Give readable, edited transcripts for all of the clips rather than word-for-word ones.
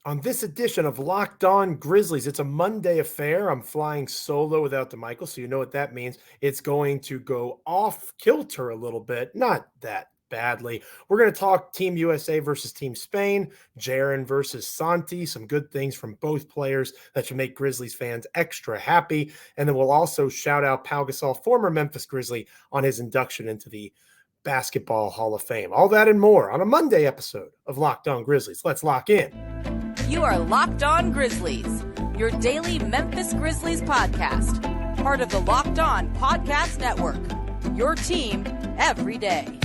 On this edition of Locked On Grizzlies, it's a Monday affair. I'm flying solo without DeMichael, so you know what that means. It's going to go off kilter a little bit, not that badly. We're going to talk Team USA versus Team Spain, Jaren versus Santi, some good things from both players that should make Grizzlies fans extra happy. And then we'll also shout out Pau Gasol, former Memphis Grizzly, on his induction into the Basketball Hall of Fame. All that and more on a Monday episode of Locked On Grizzlies. Let's lock in. You are Locked On Grizzlies, your daily Memphis Grizzlies podcast. Part of the Locked On Podcast Network, your team every day.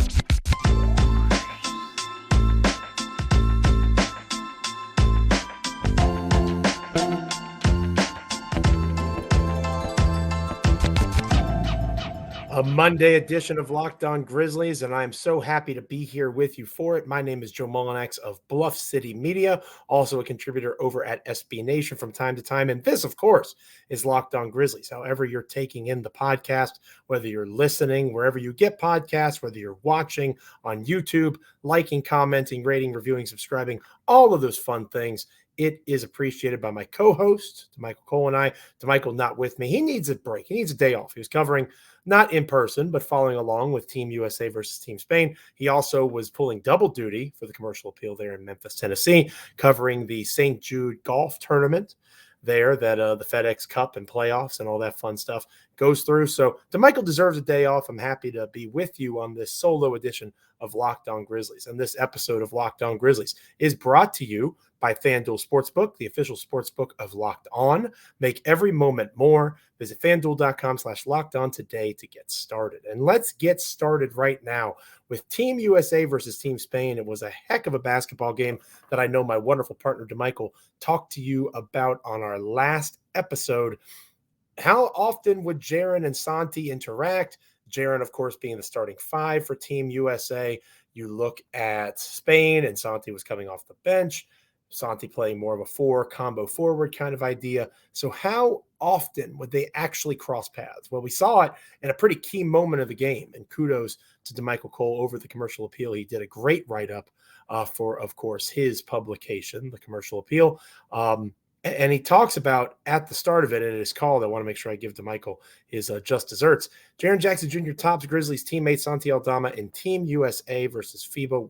A Monday edition of Locked On Grizzlies, and I'm so happy to be here with you for it. My name is Joe Mullinax of Bluff City Media, also a contributor over at SB Nation from time to time. And this, of course, is Locked On Grizzlies. However you're taking in the podcast, whether you're listening, wherever you get podcasts, whether you're watching on YouTube, liking, commenting, rating, reviewing, subscribing, all of those fun things, it is appreciated by my co-host, DeMichael Cole, and I. DeMichael not with me. He needs a break. He needs a day off. He was covering, not in person, but following along with Team USA versus Team Spain. He also was pulling double duty for the commercial appeal there in Memphis, Tennessee, covering the St. Jude golf tournament there that the FedEx Cup and playoffs and all that fun stuff goes through. So DeMichael deserves a day off. I'm happy to be with you on this solo edition of Locked On Grizzlies. And this episode of Locked On Grizzlies is brought to you by FanDuel Sportsbook, the official sportsbook of Locked On. Make every moment more. Visit FanDuel.com/LockedOn today to get started. And let's get started right now with Team USA versus Team Spain. It was a heck of a basketball game that I know my wonderful partner DeMichael talked to you about on our last episode. How often would Jaren and Santi interact? Jaren, of course, being the starting five for Team USA. You look at Spain, and Santi was coming off the bench. Santi playing more of a four combo forward kind of idea. So how often would they actually cross paths? Well, we saw it in a pretty key moment of the game, and kudos to DeMichael Cole over the commercial appeal. He did a great write-up for, of course, his publication, the commercial appeal. And he talks about at the start of it, and it is called, I want to make sure I give DeMichael his just desserts. Jaren Jackson Jr. tops Grizzlies teammate Santi Aldama in Team USA versus Spain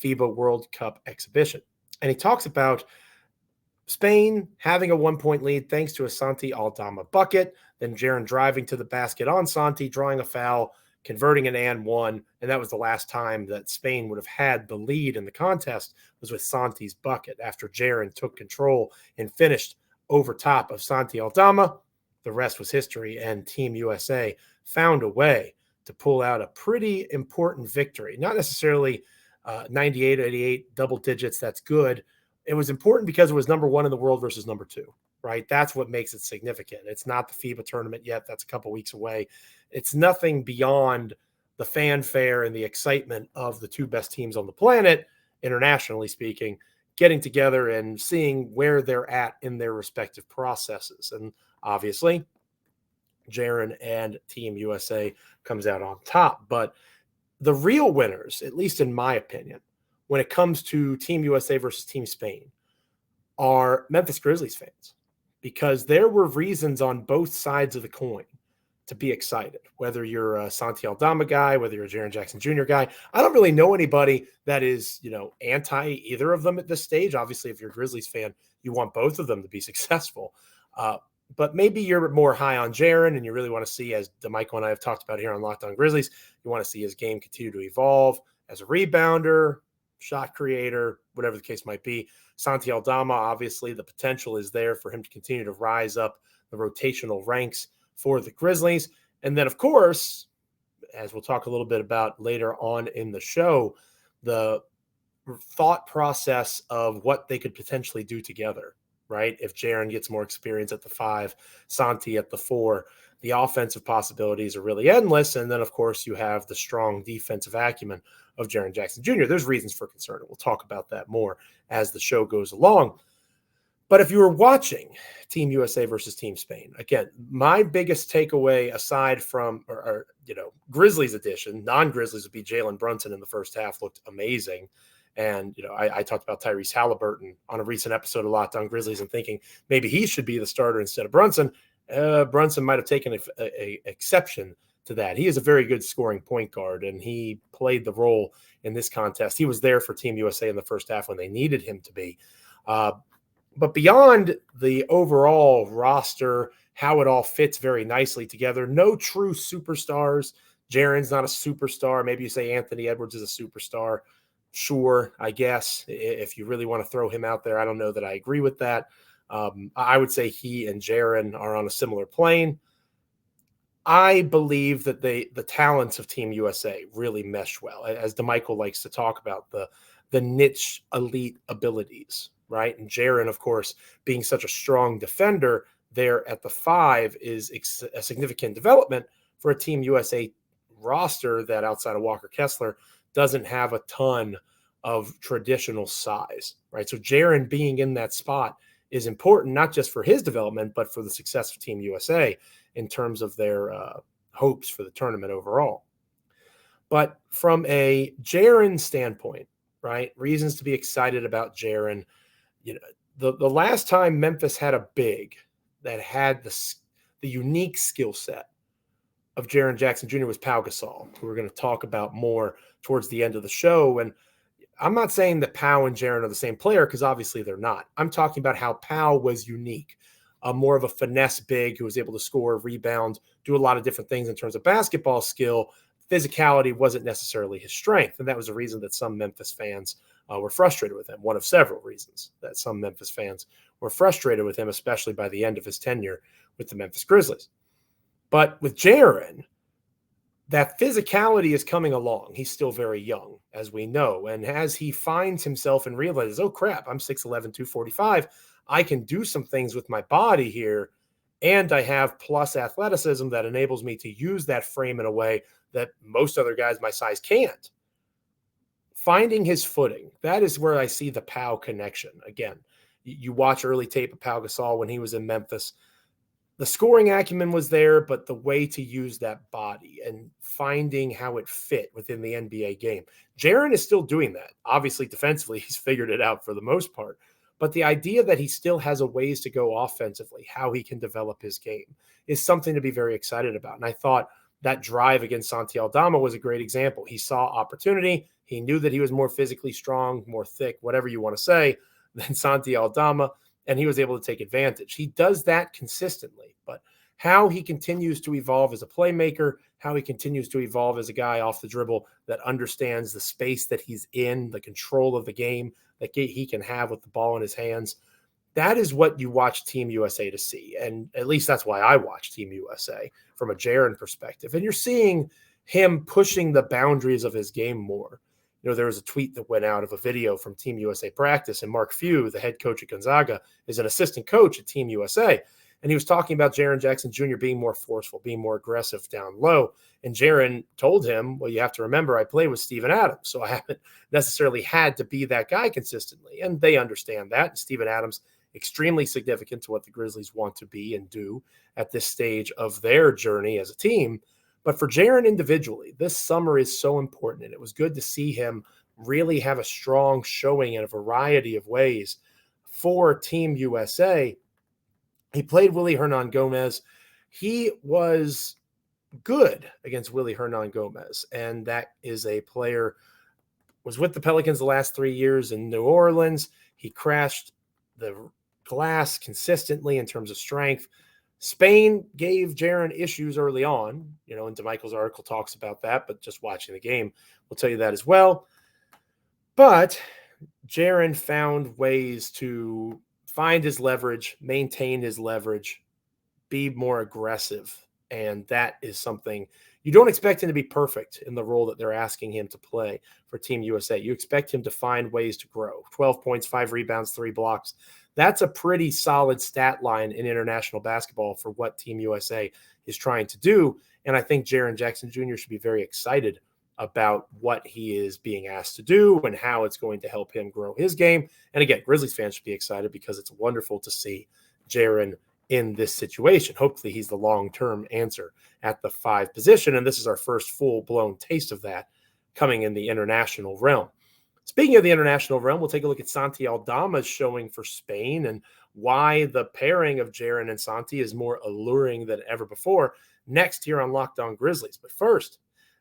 FIBA World Cup exhibition. And he talks about Spain having a 1-point lead thanks to a Santi Aldama bucket, then Jaren driving to the basket on Santi, drawing a foul, converting an and one, and that was the last time that Spain would have had the lead in the contest was with Santi's bucket after Jaren took control and finished over top of Santi Aldama. The rest was history, and Team USA found a way to pull out a pretty important victory. Not necessarily 98, 88, double digits, that's good. It was important because it was number one in the world versus number two, right? That's what makes it significant. It's not the FIBA tournament yet. That's a couple weeks away. It's nothing beyond the fanfare and the excitement of the two best teams on the planet, internationally speaking, getting together and seeing where they're at in their respective processes. And obviously, Jaren and Team USA comes out on top. But the real winners, at least in my opinion, when it comes to Team USA versus Team Spain, are Memphis Grizzlies fans, because there were reasons on both sides of the coin to be excited, whether you're a Santi Aldama guy, whether you're a Jaren Jackson Jr. guy. I don't really know anybody that is, anti either of them at this stage. Obviously, if you're a Grizzlies fan, you want both of them to be successful. But maybe you're more high on Jaren and you really want to see, as DeMichael and I have talked about here on Locked On Grizzlies, you want to see his game continue to evolve as a rebounder, shot creator, whatever the case might be. Santi Aldama, obviously, the potential is there for him to continue to rise up the rotational ranks for the Grizzlies. And then, of course, as we'll talk a little bit about later on in the show, the thought process of what they could potentially do together, right? If Jaren gets more experience at the 5, Santi at the 4, the offensive possibilities are really endless. And then, of course, you have the strong defensive acumen of Jaren Jackson Jr. There's reasons for concern. We'll talk about that more as the show goes along. But if you were watching Team USA versus Team Spain, again, my biggest takeaway aside from, Grizzlies edition, non-Grizzlies would be Jalen Brunson in the first half looked amazing. And, I talked about Tyrese Halliburton on a recent episode of Locked On Grizzlies and thinking maybe he should be the starter instead of Brunson. Brunson might have taken a exception to that. He is a very good scoring point guard, and he played the role in this contest. He was there for Team USA in the first half when they needed him to be. But beyond the overall roster, how it all fits very nicely together, no true superstars. Jaren's not a superstar. Maybe you say Anthony Edwards is a superstar. Sure, I guess, if you really want to throw him out there. I don't know that I agree with that. I would say he and Jaren are on a similar plane. I believe that the talents of Team USA really mesh well, as DeMichael likes to talk about, the niche elite abilities, right? And Jaren, of course, being such a strong defender there at the 5 is a significant development for a Team USA roster that, outside of Walker Kessler, doesn't have a ton of traditional size, right? So Jaren being in that spot is important, not just for his development, but for the success of Team USA in terms of their hopes for the tournament overall. But from a Jaren standpoint, right, reasons to be excited about Jaren, the last time Memphis had a big that had the unique skill set of Jaren Jackson Jr. was Pau Gasol, who we're going to talk about more towards the end of the show. And I'm not saying that Pau and Jaren are the same player, because obviously they're not. I'm talking about how Pau was unique, more of a finesse big who was able to score, rebound, do a lot of different things in terms of basketball skill. Physicality wasn't necessarily his strength, and that was a reason that some Memphis fans were frustrated with him. One of several reasons that some Memphis fans were frustrated with him, especially by the end of his tenure with the Memphis Grizzlies. But with Jaren, that physicality is coming along. He's still very young, as we know. And as he finds himself and realizes, oh, crap, I'm 6'11", 245. I can do some things with my body here, and I have plus athleticism that enables me to use that frame in a way that most other guys my size can't. Finding his footing, that is where I see the Pau connection. Again, you watch early tape of Pau Gasol when he was in Memphis. The scoring acumen was there, but the way to use that body and finding how it fit within the NBA game. Jaren is still doing that. Obviously, defensively, he's figured it out for the most part. But the idea that he still has a ways to go offensively, how he can develop his game, is something to be very excited about. And I thought that drive against Santi Aldama was a great example. He saw opportunity. He knew that he was more physically strong, more thick, whatever you want to say, than Santi Aldama, and he was able to take advantage. He does that consistently, but how he continues to evolve as a playmaker, how he continues to evolve as a guy off the dribble that understands the space that he's in, the control of the game that he can have with the ball in his hands, that is what you watch Team USA to see. And at least that's why I watch Team USA from a Jaren perspective. And you're seeing him pushing the boundaries of his game more. There was a tweet that went out of a video from Team USA practice, and Mark Few, the head coach at Gonzaga, is an assistant coach at Team USA. And he was talking about Jaren Jackson Jr. being more forceful, being more aggressive down low. And Jaren told him, well, you have to remember, I play with Steven Adams, so I haven't necessarily had to be that guy consistently. And they understand that. And Steven Adams, extremely significant to what the Grizzlies want to be and do at this stage of their journey as a team. But for Jaren individually, this summer is so important, and it was good to see him really have a strong showing in a variety of ways for Team USA. He played Willy Hernan-Gomez. He was good against Willy Hernan-Gomez, and that is a player, was with the Pelicans the last 3 years in New Orleans. He crashed the glass consistently in terms of strength. Spain gave Jaren issues early on, and DeMichael's article talks about that, but just watching the game will tell you that as well. But Jaren found ways to find his leverage, maintain his leverage, be more aggressive. And that is something you don't expect him to be perfect in the role that they're asking him to play for Team USA. You expect him to find ways to grow. 12 points, 5 rebounds, 3 blocks. That's a pretty solid stat line in international basketball for what Team USA is trying to do. And I think Jaren Jackson Jr. should be very excited about what he is being asked to do and how it's going to help him grow his game. And again, Grizzlies fans should be excited because it's wonderful to see Jaren in this situation. Hopefully he's the long-term answer at the 5 position. And this is our first full-blown taste of that coming in the international realm. Speaking of the international realm, we'll take a look at Santi Aldama's showing for Spain and why the pairing of Jaren and Santi is more alluring than ever before next here on Locked On Grizzlies. But first,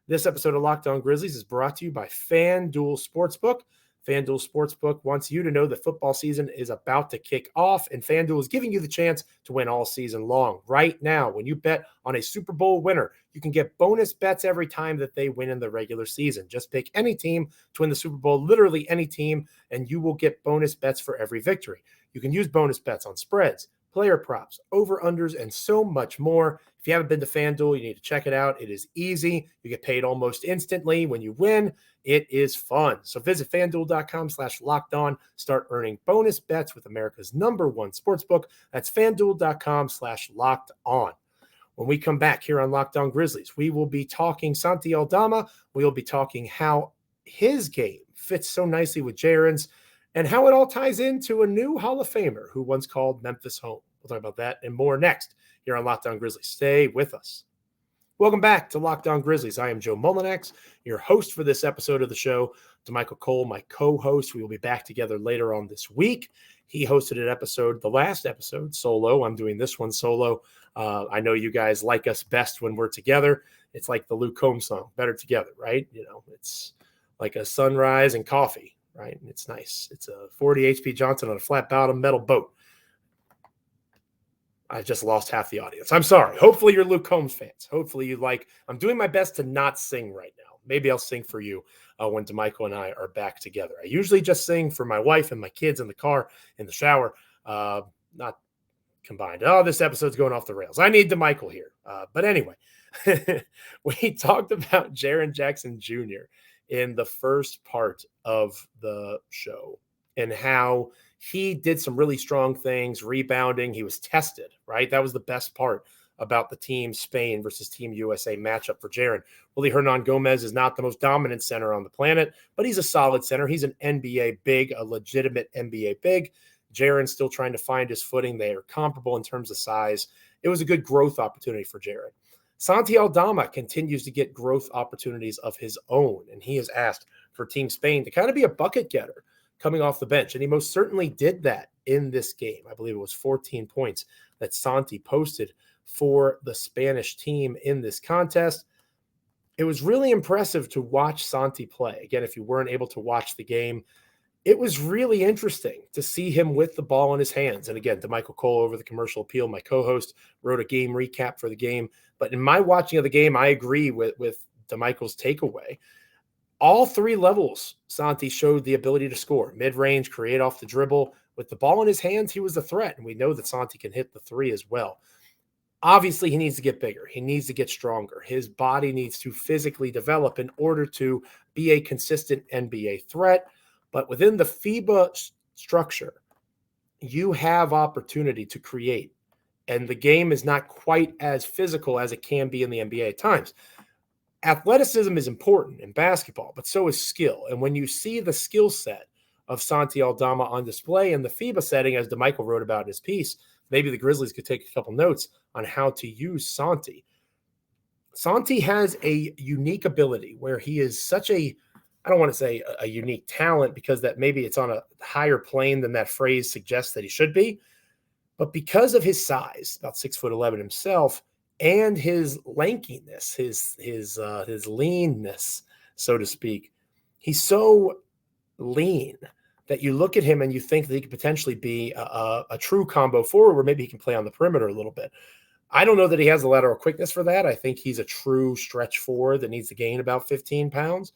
this episode of Locked On Grizzlies is brought to you by FanDuel Sportsbook. FanDuel Sportsbook wants you to know that football season is about to kick off, and FanDuel is giving you the chance to win all season long. Right now, when you bet on a Super Bowl winner, you can get bonus bets every time that they win in the regular season. Just pick any team to win the Super Bowl, literally any team, and you will get bonus bets for every victory. You can use bonus bets on spreads, player props, over-unders, and so much more. If you haven't been to FanDuel, you need to check it out. It is easy. You get paid almost instantly when you win. It is fun. So visit FanDuel.com/lockedon. Start earning bonus bets with America's #1 sportsbook. That's FanDuel.com/lockedon. When we come back here on Locked On Grizzlies, we will be talking Santi Aldama. We will be talking how his game fits so nicely with Jaren's and how it all ties into a new Hall of Famer who once called Memphis home. We'll talk about that and more next here on Locked On Grizzlies. Stay with us. Welcome back to Locked On Grizzlies. I am Joe Mullinax, your host for this episode of the show. To Michael Cole, my co-host. We will be back together later on this week. He hosted an episode, the last episode, solo. I'm doing this one solo. I know you guys like us best when we're together. It's like the Luke Combs song, Better Together, right? You know, it's like a sunrise and coffee, right? It's nice. It's a 40 HP Johnson on a flat bottom metal boat. I just lost half the audience. I'm sorry. Hopefully you're Luke Combs fans. Hopefully you like, I'm doing my best to not sing right now. Maybe I'll sing for you when DeMichael and I are back together. I usually just sing for my wife and my kids in the car, in the shower, not combined. Oh, this episode's going off the rails. I need DeMichael here. But anyway, we talked about Jaren Jackson Jr. in the first part of the show and how he did some really strong things, rebounding. He was tested, right? That was the best part about the Team Spain versus Team USA matchup for Jaren. Willie Hernan-Gomez is not the most dominant center on the planet, but he's a solid center. He's an NBA big, a legitimate NBA big. Jaren's still trying to find his footing. They are comparable in terms of size. It was a good growth opportunity for Jaren. Santi Aldama continues to get growth opportunities of his own, and he has asked for Team Spain to kind of be a bucket getter coming off the bench, and he most certainly did that in this game. I believe it was 14 points that Santi posted for the Spanish team in this contest. It was really impressive to watch Santi play. Again, if you weren't able to watch the game, it was really interesting to see him with the ball in his hands. And again, DeMichael Cole over the commercial appeal, my co-host, wrote a game recap for the game. But in my watching of the game, I agree with DeMichael's takeaway. All three levels, Santi showed the ability to score. Mid-range, create off the dribble. With the ball in his hands, he was the threat. And we know that Santi can hit the three as well. Obviously, he needs to get bigger. He needs to get stronger. His body needs to physically develop in order to be a consistent NBA threat. But within the FIBA structure, you have opportunity to create. And the game is not quite as physical as it can be in the NBA at times. Athleticism is important in basketball, but so is skill. And when you see the skill set of Santi Aldama on display in the FIBA setting, as DeMichael wrote about in his piece, maybe the Grizzlies could take a couple notes on how to use Santi. Santi has a unique ability where he is such a, I don't want to say a unique talent because that maybe it's on a higher plane than that phrase suggests that he should be. But because of his size, about 6'11" himself, and his lankiness, his leanness, so to speak, he's so lean that you look at him and you think that he could potentially be a true combo forward where maybe he can play on the perimeter a little bit. I don't know that he has the lateral quickness for that. I think he's a true stretch forward that needs to gain about 15 pounds.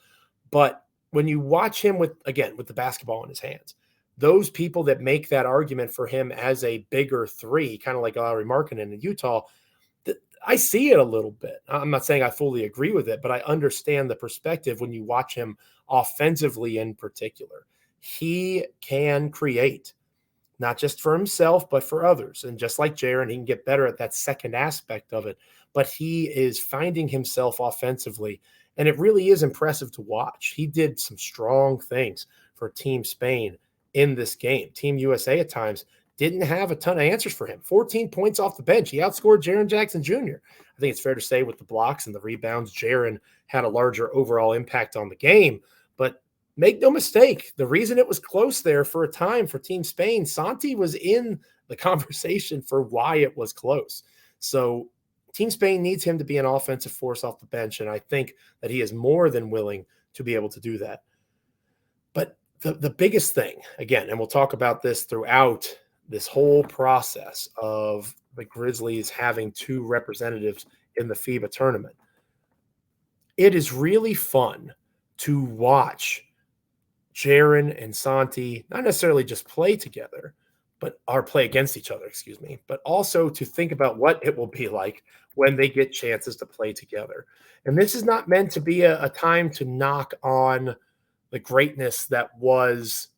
But when you watch him with the basketball in his hands, those people that make that argument for him as a bigger three, kind of like Larry Markkinen in Utah, I see it a little bit. I'm not saying I fully agree with it, but I understand the perspective when you watch him offensively in particular. He can create, not just for himself, but for others. And just like Jaren, he can get better at that second aspect of it. But he is finding himself offensively, and it really is impressive to watch. He did some strong things for Team Spain in this game. Team USA at times didn't have a ton of answers for him. 14 points off the bench. He outscored Jaren Jackson Jr. I think it's fair to say with the blocks and the rebounds, Jaren had a larger overall impact on the game. But make no mistake, the reason it was close there for a time for Team Spain, Santi was in the conversation for why it was close. So Team Spain needs him to be an offensive force off the bench, and I think that he is more than willing to be able to do that. But the biggest thing, again, and we'll talk about this throughout this whole process of the Grizzlies having 2 representatives in the FIBA tournament, it is really fun to watch Jaren and Santi not necessarily just play together, or play against each other, but also to think about what it will be like when they get chances to play together. And this is not meant to be a time to knock on the greatness that was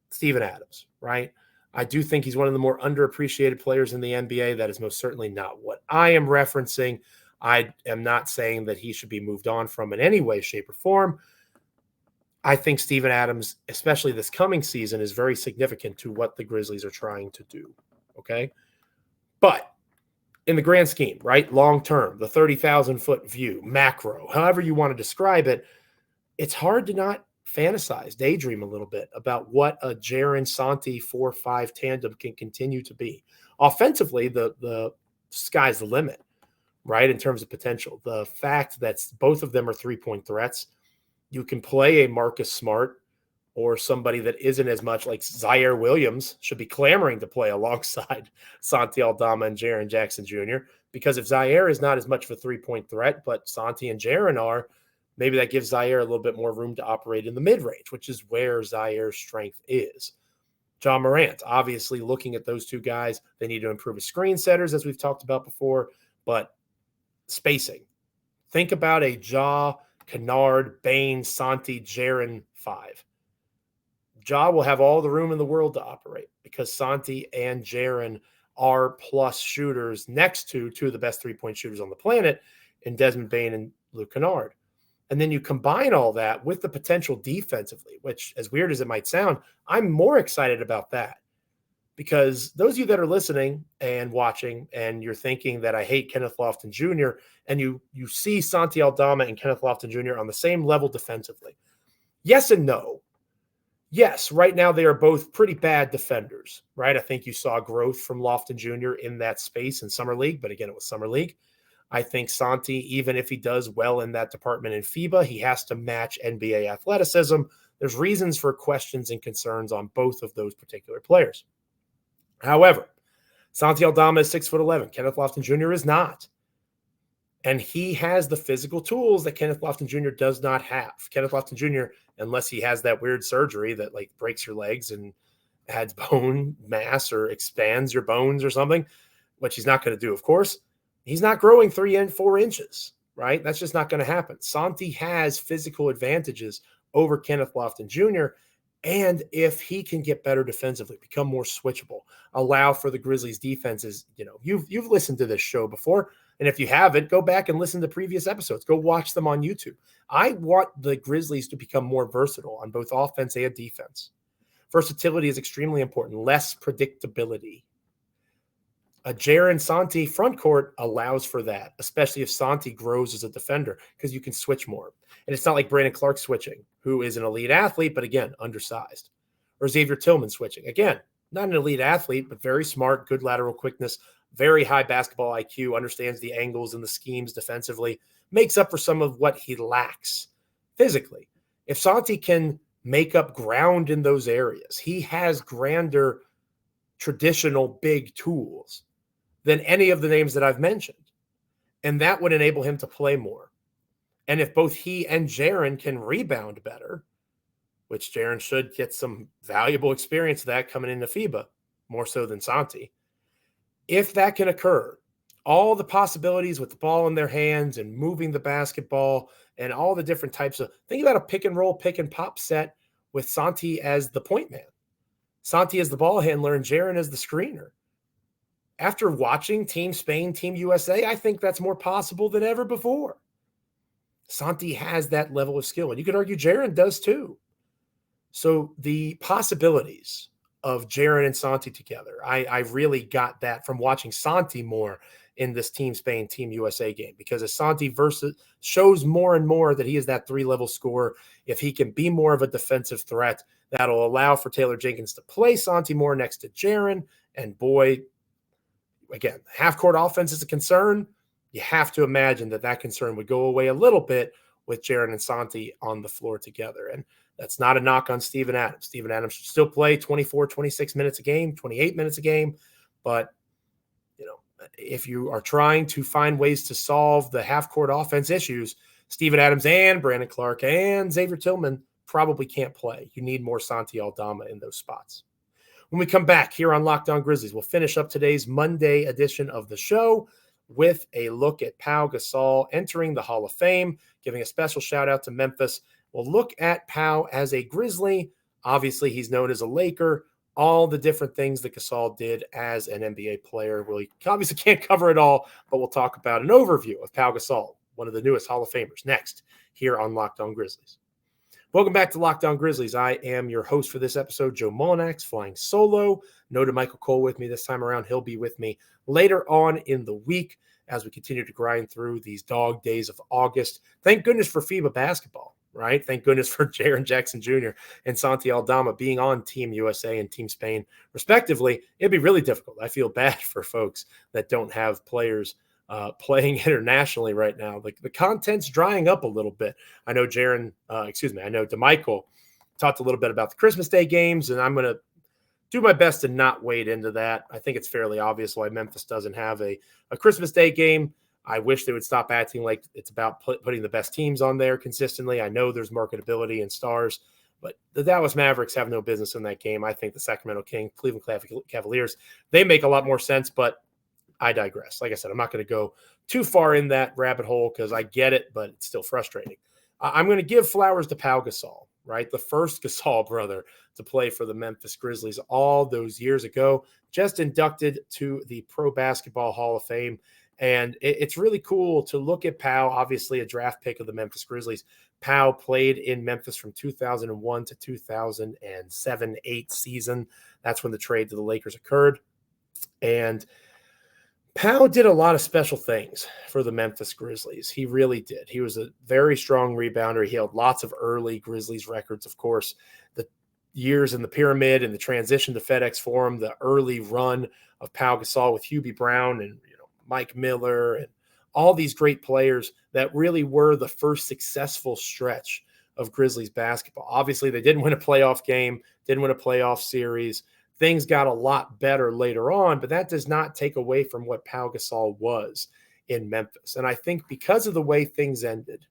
Steven Adams, right? I do think he's one of the more underappreciated players in the NBA. That is most certainly not what I am referencing. I am not saying that he should be moved on from in any way, shape, or form. I think Steven Adams, especially this coming season, is very significant to what the Grizzlies are trying to do, okay? But in the grand scheme, right, long-term, the 30,000-foot view, macro, however you want to describe it, it's hard to not fantasize, daydream a little bit about what a Jaren Santi 4-5 tandem can continue to be. Offensively, the sky's the limit, right, in terms of potential. The fact that both of them are three-point threats, you can play a Marcus Smart or somebody that isn't as much, like Zaire Williams should be clamoring to play alongside Santi Aldama and Jaren Jackson Jr. Because if Zaire is not as much of a three-point threat, but Santi and Jaren are, maybe that gives Zaire a little bit more room to operate in the mid-range, which is where Zaire's strength is. John Morant, obviously looking at those 2 guys, they need to improve his screen setters, as we've talked about before, but spacing. Think about a Ja, Kennard, Bain, Santi, Jaren 5. Ja will have all the room in the world to operate because Santi and Jaren are plus shooters next to 2 of the best three-point shooters on the planet in Desmond Bain and Luke Kennard. And then you combine all that with the potential defensively, which, as weird as it might sound, I'm more excited about that. Because those of you that are listening and watching and you're thinking that I hate Kenneth Lofton Jr., and you see Santi Aldama and Kenneth Lofton Jr. on the same level defensively. Yes and no. Yes, right now they are both pretty bad defenders, right? I think you saw growth from Lofton Jr. in that space in Summer League, but again, it was Summer League. I think Santi, even if he does well in that department in FIBA, he has to match NBA athleticism. There's reasons for questions and concerns on both of those particular players. However, Santi Aldama is 6'11". Kenneth Lofton Jr. is not. And he has the physical tools that Kenneth Lofton Jr. does not have. Kenneth Lofton Jr., unless he has that weird surgery that like breaks your legs and adds bone mass or expands your bones or something, which he's not going to do, of course, he's not growing 3 and 4 inches, right? That's just not going to happen. Santi has physical advantages over Kenneth Lofton Jr., and if he can get better defensively, become more switchable, allow for the Grizzlies defenses, you've listened to this show before. And if you haven't, go back and listen to previous episodes. Go watch them on YouTube. I want the Grizzlies to become more versatile on both offense and defense. Versatility is extremely important. Less predictability. A Jaren Santi front court allows for that, especially if Santi grows as a defender, because you can switch more. And it's not like Brandon Clark switching, who is an elite athlete, but again, undersized. Or Xavier Tillman switching. Again, not an elite athlete, but very smart, good lateral quickness, very high basketball IQ, understands the angles and the schemes defensively, makes up for some of what he lacks physically. If Santi can make up ground in those areas, he has grander, traditional big tools than any of the names that I've mentioned. And that would enable him to play more. And if both he and Jaren can rebound better, which Jaren should get some valuable experience of that coming into FIBA, more so than Santi. If that can occur, all the possibilities with the ball in their hands and moving the basketball and all the different types of, think about a pick and roll, pick and pop set with Santi as the point man. Santi as the ball handler and Jaren as the screener. After watching Team Spain, Team USA, I think that's more possible than ever before. Santi has that level of skill, and you could argue Jaren does too. So the possibilities of Jaren and Santi together, I really got that from watching Santi more in this Team Spain, Team USA game, because as Santi shows more and more that he is that 3-level scorer, if he can be more of a defensive threat, that'll allow for Taylor Jenkins to play Santi more next to Jaren. And boy, again, half-court offense is a concern. You have to imagine that concern would go away a little bit with Jaren and Santi on the floor together. And that's not a knock on Steven Adams. Steven Adams should still play 24, 26 minutes a game, 28 minutes a game. But, if you are trying to find ways to solve the half-court offense issues, Steven Adams and Brandon Clark and Xavier Tillman probably can't play. You need more Santi Aldama in those spots. When we come back here on Locked On Grizzlies, we'll finish up today's Monday edition of the show with a look at Pau Gasol entering the Hall of Fame, giving a special shout-out to Memphis. We'll look at Pau as a Grizzly. Obviously, he's known as a Laker. All the different things that Gasol did as an NBA player. We obviously can't cover it all, but we'll talk about an overview of Pau Gasol, one of the newest Hall of Famers, next here on Locked On Grizzlies. Welcome back to Locked On Grizzlies. I am your host for this episode, Joe Mullinax, flying solo. No to Michael Cole with me this time around. He'll be with me later on in the week as we continue to grind through these dog days of August. Thank goodness for FIBA basketball, right? Thank goodness for Jaren Jackson Jr. and Santi Aldama being on Team USA and Team Spain, respectively. It'd be really difficult. I feel bad for folks that don't have players playing internationally right now. Like, the content's drying up a little bit. I know I know DeMichael talked a little bit about the Christmas Day games, and I'm going to do my best to not wade into that. I think it's fairly obvious why Memphis doesn't have a Christmas Day game. I wish they would stop acting like it's about putting the best teams on there consistently. I know there's marketability and stars, but the Dallas Mavericks have no business in that game. I think the Sacramento Kings, Cleveland Cavaliers, they make a lot more sense, but I digress. Like I said, I'm not going to go too far in that rabbit hole because I get it, but it's still frustrating. I'm going to give flowers to Pau Gasol, right? The first Gasol brother to play for the Memphis Grizzlies all those years ago, just inducted to the Pro Basketball Hall of Fame. And it's really cool to look at Pau, obviously a draft pick of the Memphis Grizzlies. Pau played in Memphis from 2001 to 2007-08 season. That's when the trade to the Lakers occurred. And Pau did a lot of special things for the Memphis Grizzlies. He really did. He was a very strong rebounder. He held lots of early Grizzlies records, of course. The years in the pyramid and the transition to FedEx Forum, the early run of Pau Gasol with Hubie Brown and Mike Miller and all these great players that really were the first successful stretch of Grizzlies basketball. Obviously, they didn't win a playoff game, didn't win a playoff series. Things got a lot better later on, but that does not take away from what Pau Gasol was in Memphis. And I think because of the way things ended,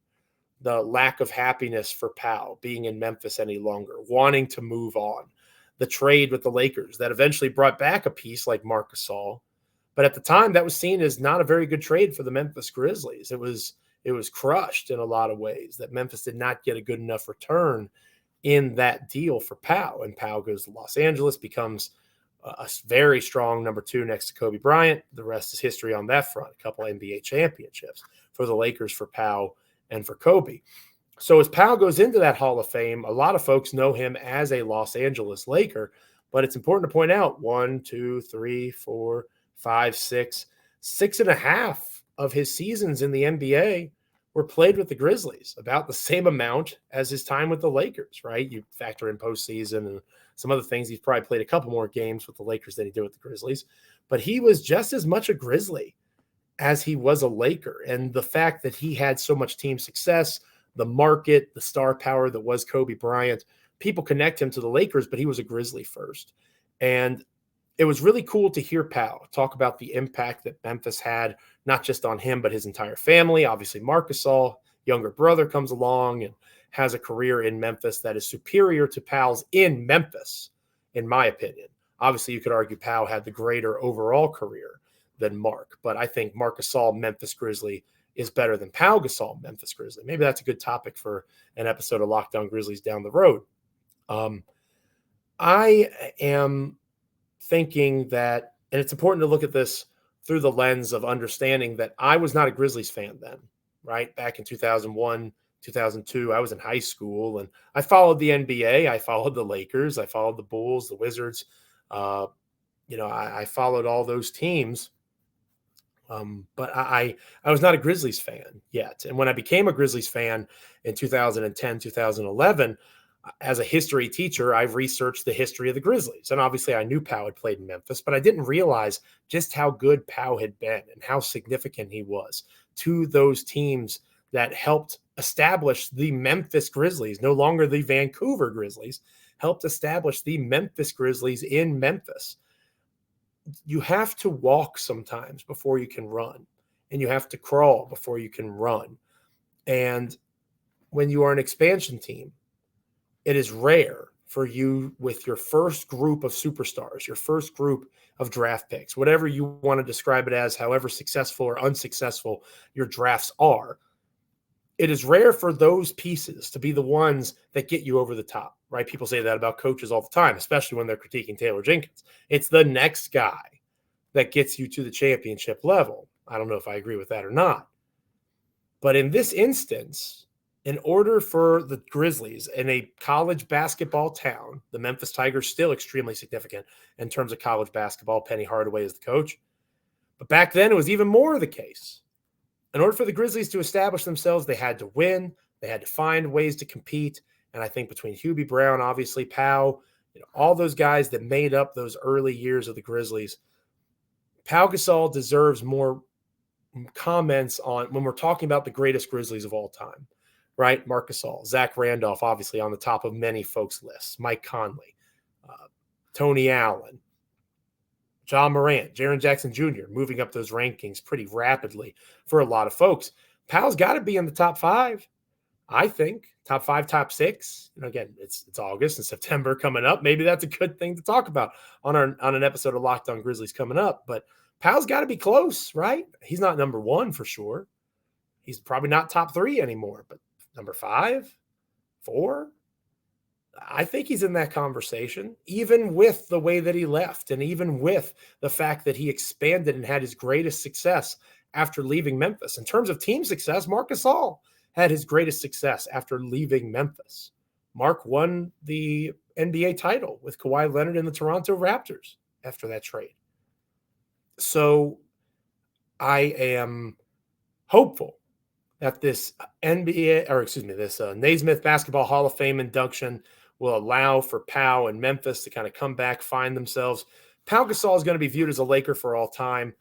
the lack of happiness for Pau being in Memphis any longer, wanting to move on, the trade with the Lakers that eventually brought back a piece like Marc Gasol. But at the time, that was seen as not a very good trade for the Memphis Grizzlies. It was crushed in a lot of ways, that Memphis did not get a good enough return in that deal for Pau. And Pau goes to Los Angeles, becomes a very strong number 2 next to Kobe Bryant. The rest is history on that front. A couple NBA championships for the Lakers, for Pau, and for Kobe. So as Pau goes into that Hall of Fame, a lot of folks know him as a Los Angeles Laker, but it's important to point out 1, 2, 3, 4, 5, 6 and a half of his seasons in the NBA were played with the Grizzlies, about the same amount as his time with the Lakers, right? You factor in postseason and some other things. He's probably played a couple more games with the Lakers than he did with the Grizzlies, but he was just as much a Grizzly as he was a Laker. And the fact that he had so much team success, the market, the star power that was Kobe Bryant, people connect him to the Lakers, but he was a Grizzly first. And it was really cool to hear Pau talk about the impact that Memphis had, not just on him, but his entire family. Obviously, Marc Gasol, younger brother, comes along and has a career in Memphis that is superior to Pau's in Memphis, in my opinion. Obviously, you could argue Pau had the greater overall career than Marc, but I think Marc Gasol, Memphis Grizzly, is better than Pau Gasol, Memphis Grizzly. Maybe that's a good topic for an episode of Locked On Grizzlies down the road. I am thinking that, and it's important to look at this through the lens of understanding that I was not a Grizzlies fan then, right? Back in 2001, 2002, I was in high school and I followed the NBA. I followed the Lakers. I followed the Bulls, the Wizards. I followed all those teams. But I was not a Grizzlies fan yet. And when I became a Grizzlies fan in 2010, 2011, as a history teacher, I've researched the history of the Grizzlies. And obviously I knew Pau had played in Memphis, but I didn't realize just how good Pau had been and how significant he was to those teams that helped establish the Memphis Grizzlies, no longer the Vancouver Grizzlies, helped establish the Memphis Grizzlies in Memphis. You have to walk sometimes before you can run, and you have to crawl before you can run. And when you are an expansion team, it is rare for you with your first group of superstars, your first group of draft picks, whatever you want to describe it as, however successful or unsuccessful your drafts are. It is rare for those pieces to be the ones that get you over the top, right? People say that about coaches all the time, especially when they're critiquing Taylor Jenkins. It's the next guy that gets you to the championship level. I don't know if I agree with that or not. But in this instance, in order for the Grizzlies in a college basketball town, the Memphis Tigers still extremely significant in terms of college basketball. Penny Hardaway is the coach. But back then, it was even more the case. In order for the Grizzlies to establish themselves, they had to win. They had to find ways to compete. And I think between Hubie Brown, obviously Pau, all those guys that made up those early years of the Grizzlies, Pau Gasol deserves more comments on when we're talking about the greatest Grizzlies of all time, right? Marc Gasol, Zach Randolph, obviously on the top of many folks' lists, Mike Conley, Tony Allen, John Morant, Jaren Jackson Jr., moving up those rankings pretty rapidly for a lot of folks. Pau's got to be in the top 5, I think. Top 5, top 6. Again, it's August and September coming up. Maybe that's a good thing to talk about on an episode of Locked On Grizzlies coming up. But Pau's got to be close, right? He's not number 1 for sure. He's probably not top 3 anymore, but number 5, 4. I think he's in that conversation, even with the way that he left and even with the fact that he expanded and had his greatest success after leaving Memphis. In terms of team success, Marc Gasol had his greatest success after leaving Memphis. Mark won the NBA title with Kawhi Leonard and the Toronto Raptors after that trade. So I am hopeful that this Naismith Basketball Hall of Fame induction will allow for Pau and Memphis to kind of come back, find themselves. Pau Gasol is going to be viewed as a Laker for all time,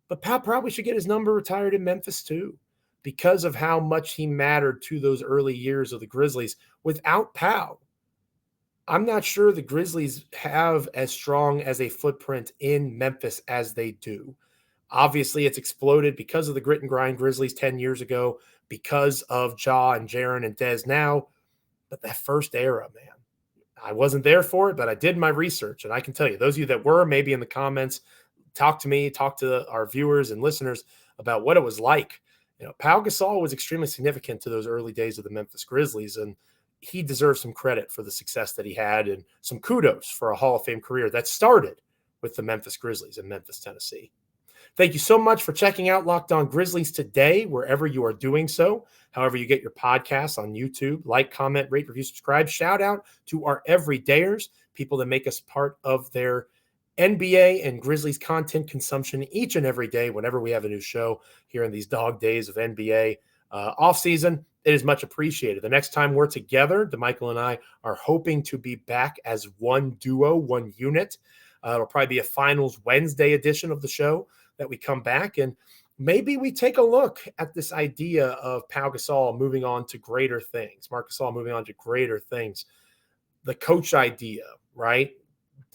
but Pau probably should get his number retired in Memphis too, because of how much he mattered to those early years of the Grizzlies. Without Pau, I'm not sure the Grizzlies have as strong as a footprint in Memphis as they do. Obviously, it's exploded because of the grit and grind Grizzlies 10 years ago, because of Ja and Jaren and Dez now. But that first era, man, I wasn't there for it, but I did my research. And I can tell you, those of you that were, maybe in the comments, talk to me, talk to our viewers and listeners about what it was like. Pau Gasol was extremely significant to those early days of the Memphis Grizzlies, and he deserves some credit for the success that he had and some kudos for a Hall of Fame career that started with the Memphis Grizzlies in Memphis, Tennessee. Thank you so much for checking out Locked On Grizzlies today, wherever you are doing so. However you get your podcasts on YouTube, like, comment, rate, review, subscribe. Shout out to our everydayers, people that make us part of their NBA and Grizzlies content consumption each and every day whenever we have a new show here in these dog days of NBA offseason. It is much appreciated. The next time we're together, DeMichael and I are hoping to be back as one duo, one unit. It'll probably be a Finals Wednesday edition of the show that we come back, and maybe we take a look at this idea of Pau Gasol moving on to greater things, Marc Gasol moving on to greater things, the coach idea, right?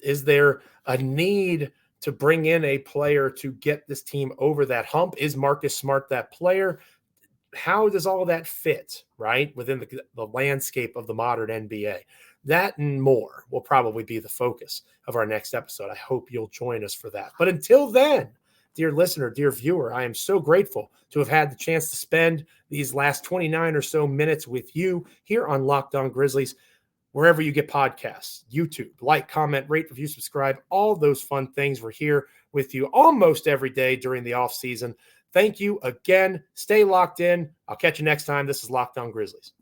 Is there a need to bring in a player to get this team over that hump? Is Marcus Smart that player? How does all of that fit, right, within the landscape of the modern NBA? That and more will probably be the focus of our next episode. I hope you'll join us for that. But until then, dear listener, dear viewer, I am so grateful to have had the chance to spend these last 29 or so minutes with you here on Locked On Grizzlies, wherever you get podcasts, YouTube, like, comment, rate, review, subscribe, all those fun things. We're here with you almost every day during the off season. Thank you again. Stay locked in. I'll catch you next time. This is Locked On Grizzlies.